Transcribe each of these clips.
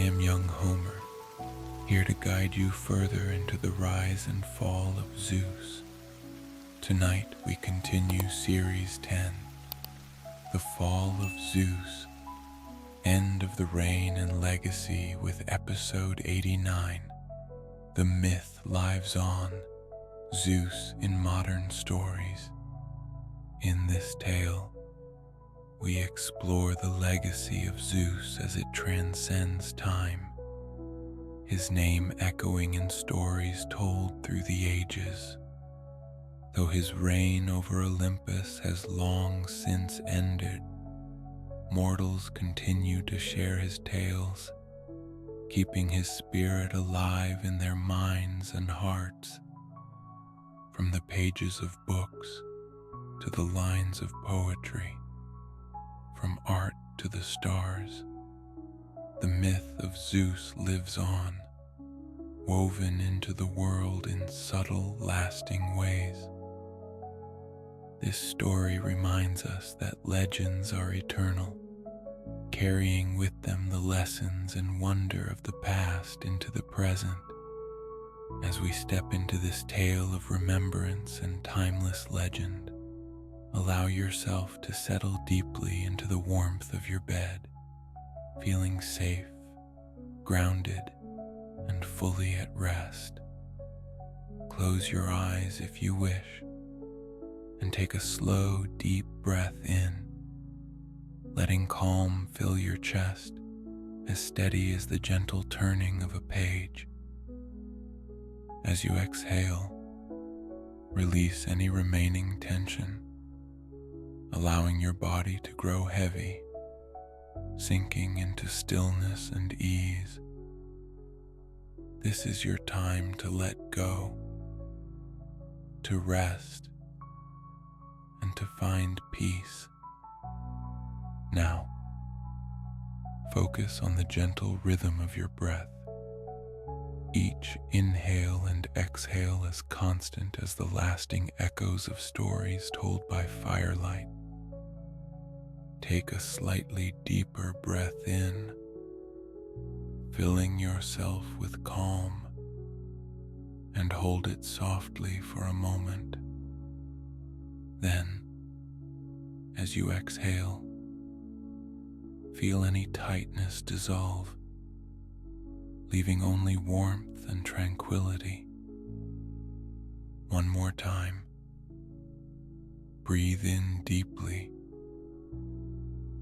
I am young Homer, here to guide you further into the rise and fall of Zeus. Tonight we continue Series 10, The Fall of Zeus, End of the Reign and Legacy, with Episode 89, The Myth Lives On, Zeus in Modern Stories. In this tale, we explore the legacy of Zeus as it transcends time, his name echoing in stories told through the ages. Though his reign over Olympus has long since ended, mortals continue to share his tales, keeping his spirit alive in their minds and hearts. From the pages of books to the lines of poetry, from art to the stars, the myth of Zeus lives on, woven into the world in subtle, lasting ways. This story reminds us that legends are eternal, carrying with them the lessons and wonder of the past into the present. As we step into this tale of remembrance and timeless legend, allow yourself to settle deeply into the warmth of your bed, feeling safe, grounded, and fully at rest. Close your eyes if you wish, and take a slow, deep breath in, letting calm fill your chest, as steady as the gentle turning of a page. As you exhale, release any remaining tension, allowing your body to grow heavy, sinking into stillness and ease. This is your time to let go, to rest, and to find peace. Now, focus on the gentle rhythm of your breath, each inhale and exhale as constant as the lasting echoes of stories told by firelight. Take a slightly deeper breath in, filling yourself with calm, and hold it softly for a moment. Then, as you exhale, feel any tightness dissolve, leaving only warmth and tranquility. One more time. Breathe in deeply,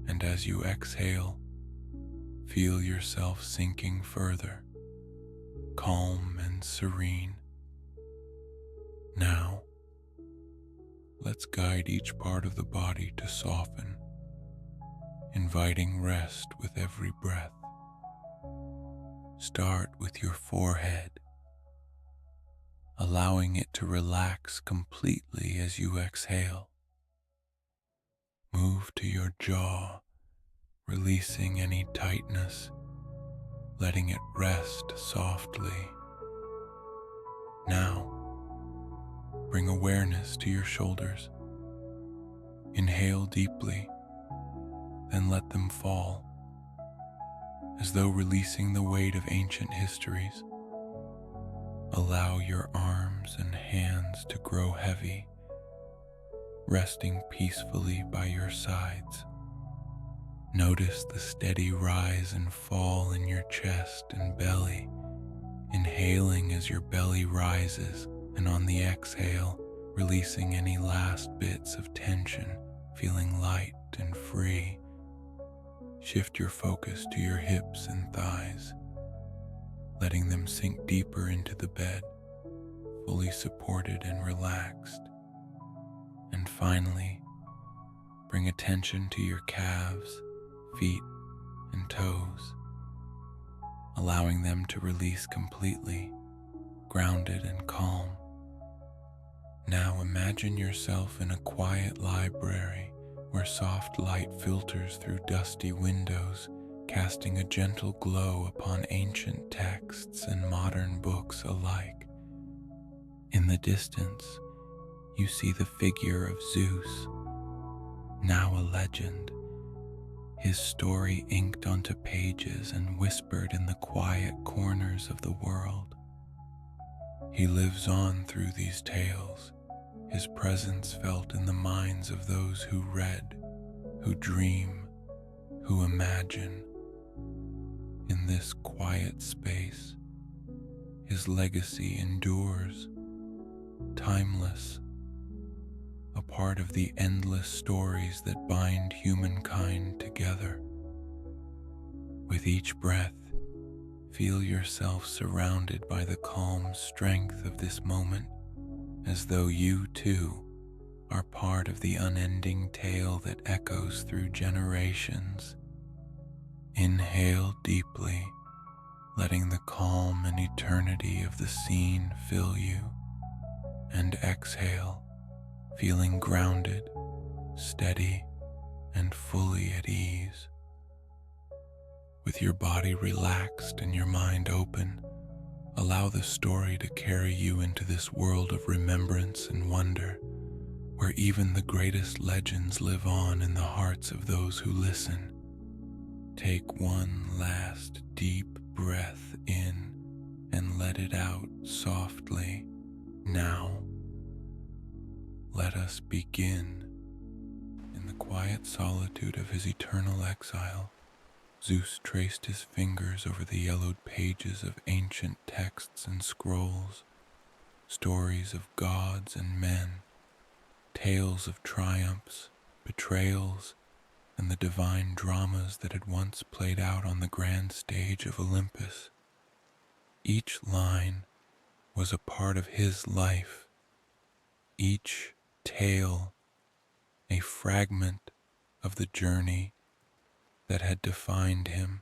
and as you exhale, feel yourself sinking further, calm and serene. Now, let's guide each part of the body to soften, inviting rest with every breath. Start with your forehead, allowing it to relax completely as you exhale. Move to your jaw, releasing any tightness, letting it rest softly. Now, bring awareness to your shoulders. Inhale deeply, then let them fall, as though releasing the weight of ancient histories. Allow your arms and hands to grow heavy, resting peacefully by your sides. Notice the steady rise and fall in your chest and belly, inhaling as your belly rises, and on the exhale, releasing any last bits of tension, feeling light and free. Shift your focus to your hips and thighs, letting them sink deeper into the bed, fully supported and relaxed. And finally, bring attention to your calves, feet, and toes, allowing them to release completely, grounded and calm. Now imagine yourself in a quiet library where soft light filters through dusty windows, casting a gentle glow upon ancient texts and modern books alike. In the distance, you see the figure of Zeus, now a legend, his story inked onto pages and whispered in the quiet corners of the world. He lives on through these tales, his presence felt in the minds of those who read, who dream, who imagine. In this quiet space, his legacy endures, timeless, a part of the endless stories that bind humankind together. With each breath, feel yourself surrounded by the calm strength of this moment, as though you too are part of the unending tale that echoes through generations. Inhale deeply, letting the calm and eternity of the scene fill you, and exhale, feeling grounded, steady, and fully at ease. With your body relaxed and your mind open, allow the story to carry you into this world of remembrance and wonder, where even the greatest legends live on in the hearts of those who listen. Take one last deep breath in and let it out softly. Now, let us begin. In the quiet solitude of his eternal exile, Zeus traced his fingers over the yellowed pages of ancient texts and scrolls, stories of gods and men, tales of triumphs, betrayals, and the divine dramas that had once played out on the grand stage of Olympus. Each line was a part of his life, each tale a fragment of the journey that had defined him.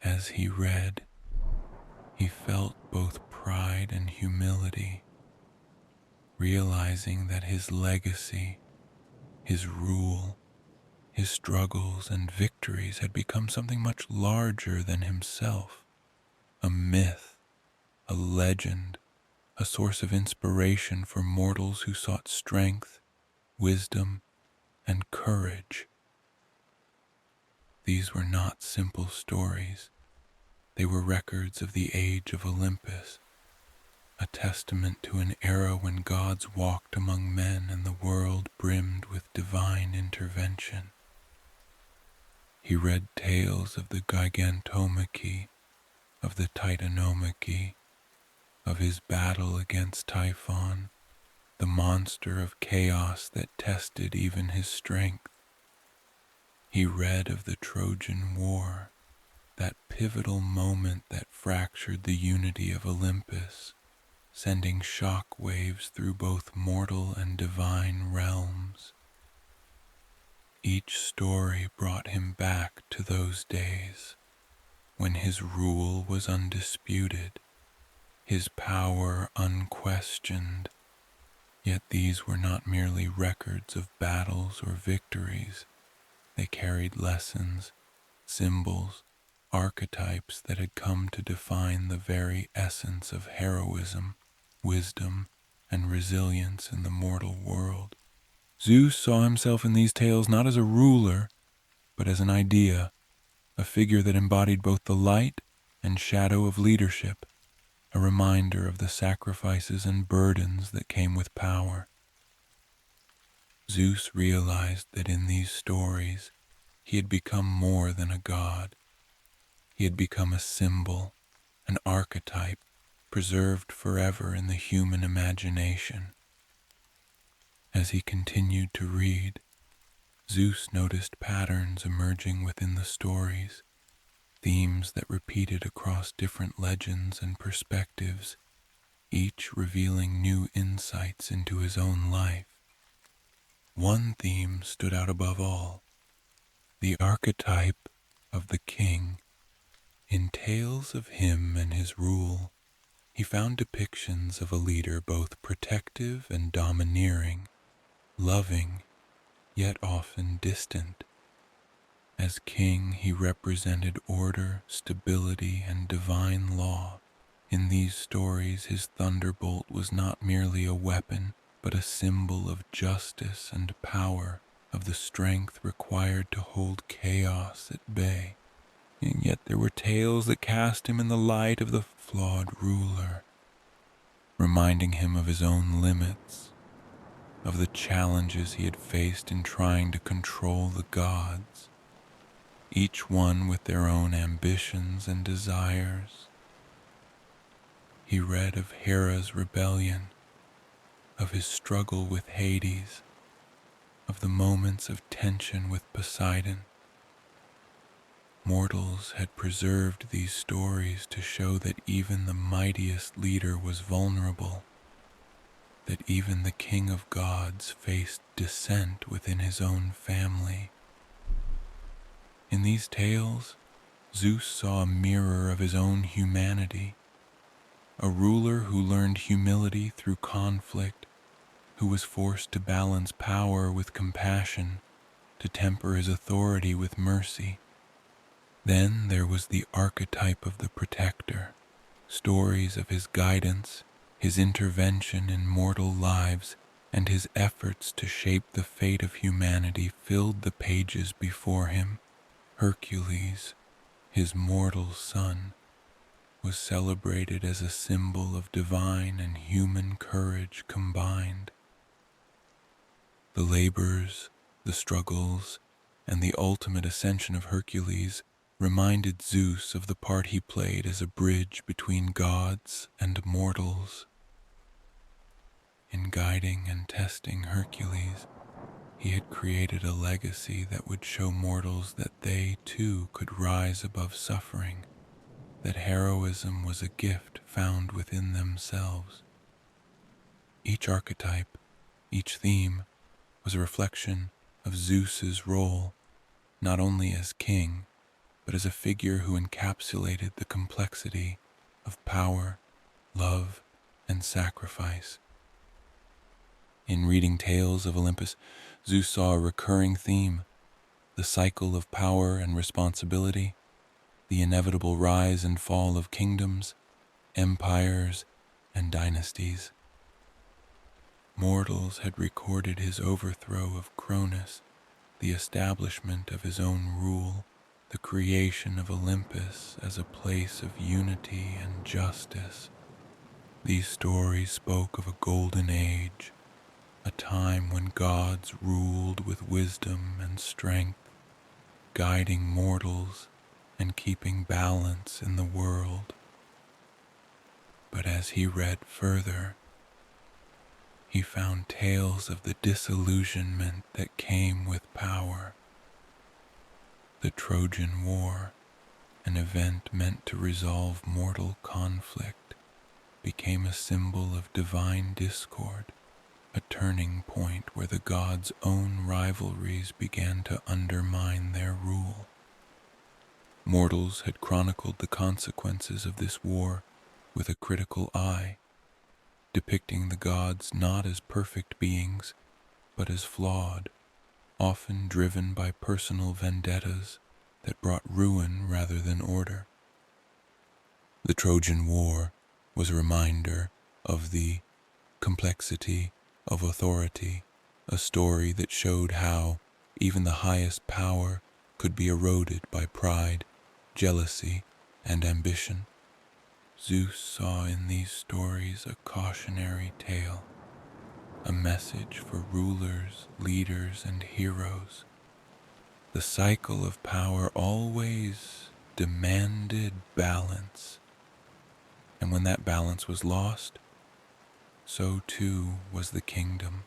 As he read, he felt both pride and humility, realizing that his legacy, his rule, his struggles and victories had become something much larger than himself, a myth, a legend, a source of inspiration for mortals who sought strength, wisdom, and courage. These were not simple stories. They were records of the age of Olympus, a testament to an era when gods walked among men and the world brimmed with divine intervention. He read tales of the Gigantomachy, of the Titanomachy, of his battle against Typhon, the monster of chaos that tested even his strength. He read of the Trojan War, that pivotal moment that fractured the unity of Olympus, sending shock waves through both mortal and divine realms. Each story brought him back to those days, when his rule was undisputed, his power unquestioned. Yet these were not merely records of battles or victories. They carried lessons, symbols, archetypes that had come to define the very essence of heroism, wisdom, and resilience in the mortal world. Zeus saw himself in these tales not as a ruler, but as an idea, a figure that embodied both the light and shadow of leadership, a reminder of the sacrifices and burdens that came with power. Zeus realized that in these stories, he had become more than a god. He had become a symbol, an archetype, preserved forever in the human imagination. As he continued to read, Zeus noticed patterns emerging within the stories, themes that repeated across different legends and perspectives, each revealing new insights into his own life. One theme stood out above all, the archetype of the king. In tales of him and his rule, he found depictions of a leader both protective and domineering, loving, yet often distant. As king, he represented order, stability, and divine law. In these stories, his thunderbolt was not merely a weapon, but a symbol of justice and power, of the strength required to hold chaos at bay. And yet there were tales that cast him in the light of the flawed ruler, reminding him of his own limits, of the challenges he had faced in trying to control the gods, each one with their own ambitions and desires. He read of Hera's rebellion, of his struggle with Hades, of the moments of tension with Poseidon. Mortals had preserved these stories to show that even the mightiest leader was vulnerable, that even the king of gods faced dissent within his own family. In these tales, Zeus saw a mirror of his own humanity, a ruler who learned humility through conflict, who was forced to balance power with compassion, to temper his authority with mercy. Then there was the archetype of the protector, stories of his guidance, his intervention in mortal lives, and his efforts to shape the fate of humanity filled the pages before him. Hercules, his mortal son, was celebrated as a symbol of divine and human courage combined. The labors, the struggles, and the ultimate ascension of Hercules reminded Zeus of the part he played as a bridge between gods and mortals. In guiding and testing Hercules, he had created a legacy that would show mortals that they too could rise above suffering, that heroism was a gift found within themselves. Each archetype, each theme, was a reflection of Zeus's role, not only as king, but as a figure who encapsulated the complexity of power, love, and sacrifice. In reading tales of Olympus, Zeus saw a recurring theme, the cycle of power and responsibility, the inevitable rise and fall of kingdoms, empires, and dynasties. Mortals had recorded his overthrow of Cronus, the establishment of his own rule, the creation of Olympus as a place of unity and justice. These stories spoke of a golden age, a time when gods ruled with wisdom and strength, guiding mortals and keeping balance in the world. But as he read further, he found tales of the disillusionment that came with power. The Trojan War, an event meant to resolve mortal conflict, became a symbol of divine discord, a turning point where the gods' own rivalries began to undermine their rule. Mortals had chronicled the consequences of this war with a critical eye, depicting the gods not as perfect beings, but as flawed, often driven by personal vendettas that brought ruin rather than order. The Trojan War was a reminder of the complexity of authority, a story that showed how even the highest power could be eroded by pride, jealousy, and ambition. Zeus saw in these stories a cautionary tale, a message for rulers, leaders, and heroes. The cycle of power always demanded balance, and when that balance was lost, so too was the kingdom.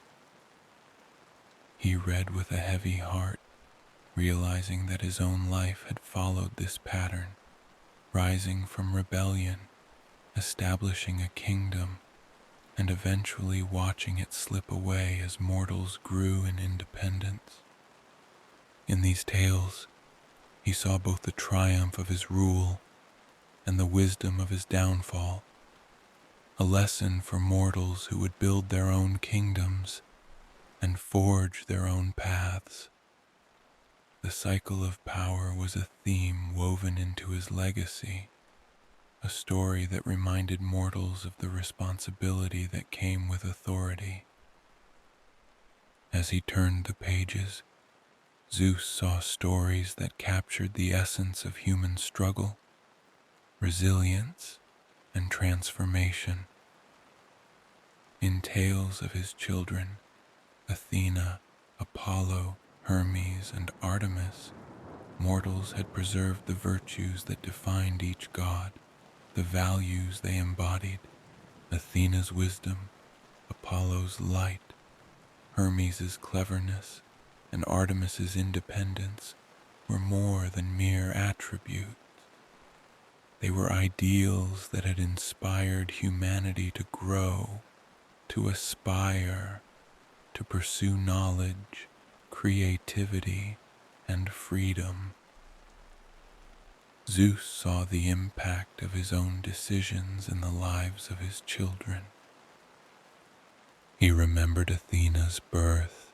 He read with a heavy heart, realizing that his own life had followed this pattern, rising from rebellion, establishing a kingdom, and eventually watching it slip away as mortals grew in independence. In these tales, he saw both the triumph of his rule and the wisdom of his downfall, a lesson for mortals who would build their own kingdoms and forge their own paths. The cycle of power was a theme woven into his legacy, a story that reminded mortals of the responsibility that came with authority. As he turned the pages, Zeus saw stories that captured the essence of human struggle, resilience, and transformation. In tales of his children, Athena, Apollo, Hermes, and Artemis, mortals had preserved the virtues that defined each god, the values they embodied. Athena's wisdom, Apollo's light, Hermes' cleverness, and Artemis's independence were more than mere attributes. They were ideals that had inspired humanity to grow, to aspire, to pursue knowledge, creativity, and freedom. Zeus saw the impact of his own decisions in the lives of his children. He remembered Athena's birth,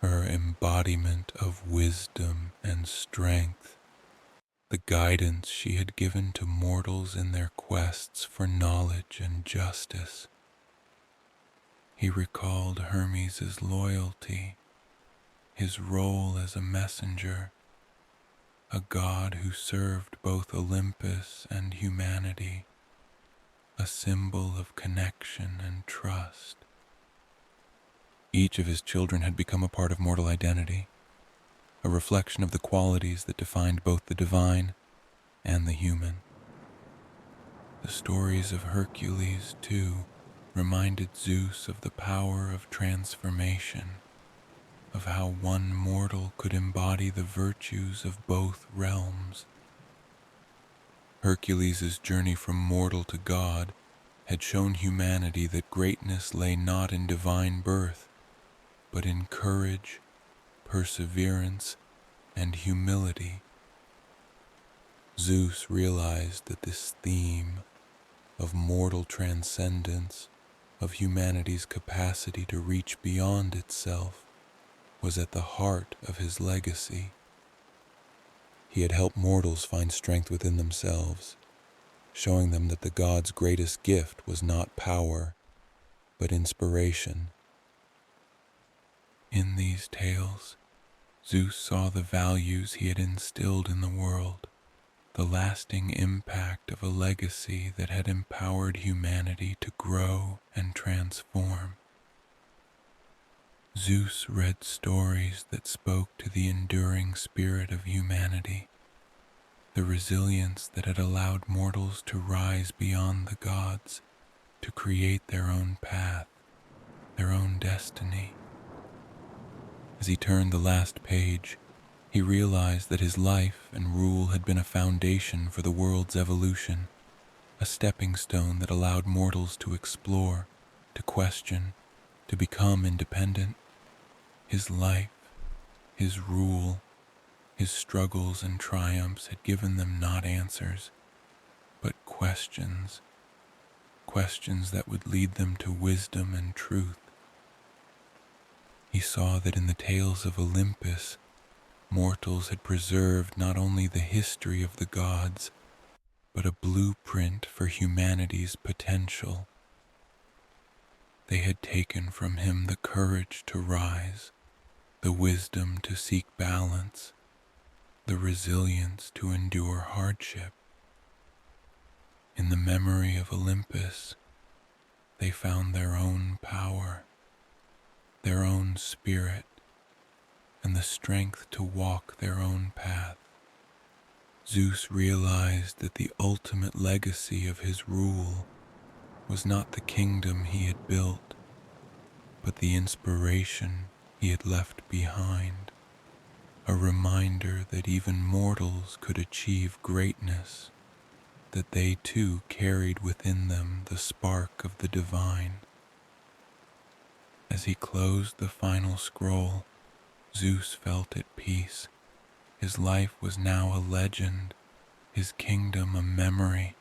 her embodiment of wisdom and strength, the guidance she had given to mortals in their quests for knowledge and justice. He recalled Hermes' loyalty, his role as a messenger, a god who served both Olympus and humanity, a symbol of connection and trust. Each of his children had become a part of mortal identity, a reflection of the qualities that defined both the divine and the human. The stories of Hercules, too, reminded Zeus of the power of transformation, of how one mortal could embody the virtues of both realms. Hercules' journey from mortal to god had shown humanity that greatness lay not in divine birth, but in courage, perseverance, and humility. Zeus realized that this theme of mortal transcendence, of humanity's capacity to reach beyond itself, was at the heart of his legacy. He had helped mortals find strength within themselves, showing them that the gods' greatest gift was not power, but inspiration. In these tales, Zeus saw the values he had instilled in the world, the lasting impact of a legacy that had empowered humanity to grow and transform. Zeus read stories that spoke to the enduring spirit of humanity, the resilience that had allowed mortals to rise beyond the gods, to create their own path, their own destiny. As he turned the last page, he realized that his life and rule had been a foundation for the world's evolution, a stepping stone that allowed mortals to explore, to question, to become independent. His life, his rule, his struggles and triumphs had given them not answers, but questions that would lead them to wisdom and truth. He saw that in the tales of Olympus, mortals had preserved not only the history of the gods, but a blueprint for humanity's potential. They had taken from him the courage to rise, the wisdom to seek balance, the resilience to endure hardship. In the memory of Olympus, they found their own power, their own spirit, and the strength to walk their own path. Zeus realized that the ultimate legacy of his rule was not the kingdom he had built, but the inspiration he had left behind, a reminder that even mortals could achieve greatness, that they too carried within them the spark of the divine. As he closed the final scroll, Zeus felt at peace. His life was now a legend, his kingdom a memory,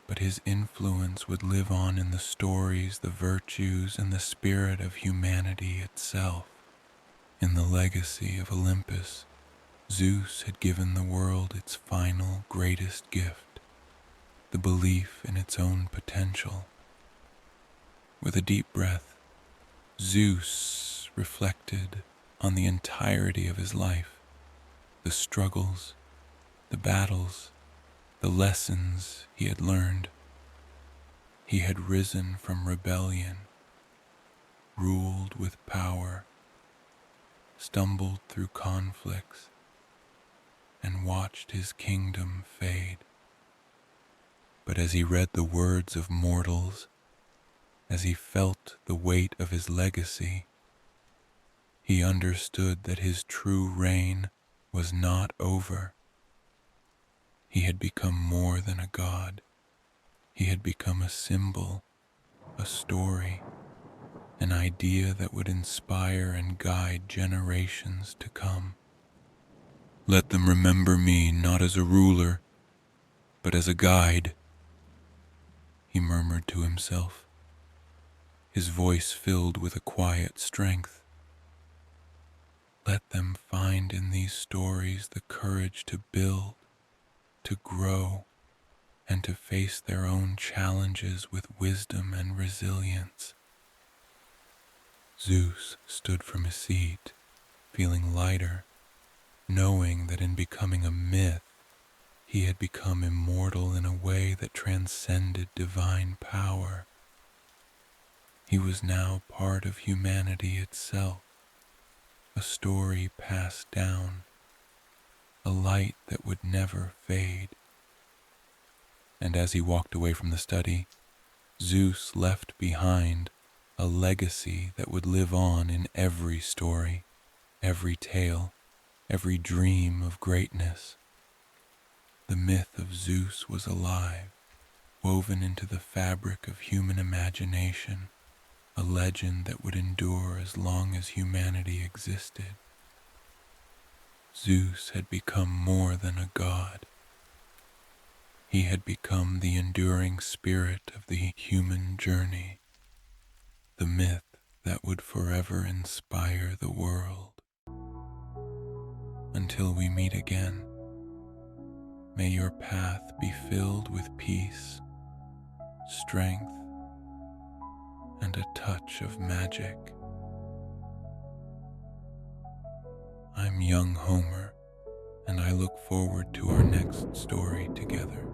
but his influence would live on in the stories, the virtues, and the spirit of humanity itself. In the legacy of Olympus, Zeus had given the world its final, greatest gift, the belief in its own potential. With a deep breath, Zeus reflected on the entirety of his life. the struggles, the battles, the lessons he had learned. He had risen from rebellion, ruled with power, stumbled through conflicts, and watched his kingdom fade. But as he read the words of mortals, as he felt the weight of his legacy, he understood that his true reign was not over. He had become more than a god. He had become a symbol, a story, an idea that would inspire and guide generations to come. Let them remember me not as a ruler, but as a guide, he murmured to himself, his voice filled with a quiet strength. Let them find in these stories the courage to build, to grow, and to face their own challenges with wisdom and resilience. Zeus stood from his seat, feeling lighter, knowing that in becoming a myth, he had become immortal in a way that transcended divine power. He was now part of humanity itself, a story passed down, a light that would never fade. And as he walked away from the study, Zeus left behind a legacy that would live on in every story, every tale, every dream of greatness. The myth of Zeus was alive, woven into the fabric of human imagination, a legend that would endure as long as humanity existed. Zeus had become more than a god. He had become the enduring spirit of the human journey, the myth that would forever inspire the world. Until we meet again, may your path be filled with peace, strength, and a touch of magic. I'm young Homer, and I look forward to our next story together.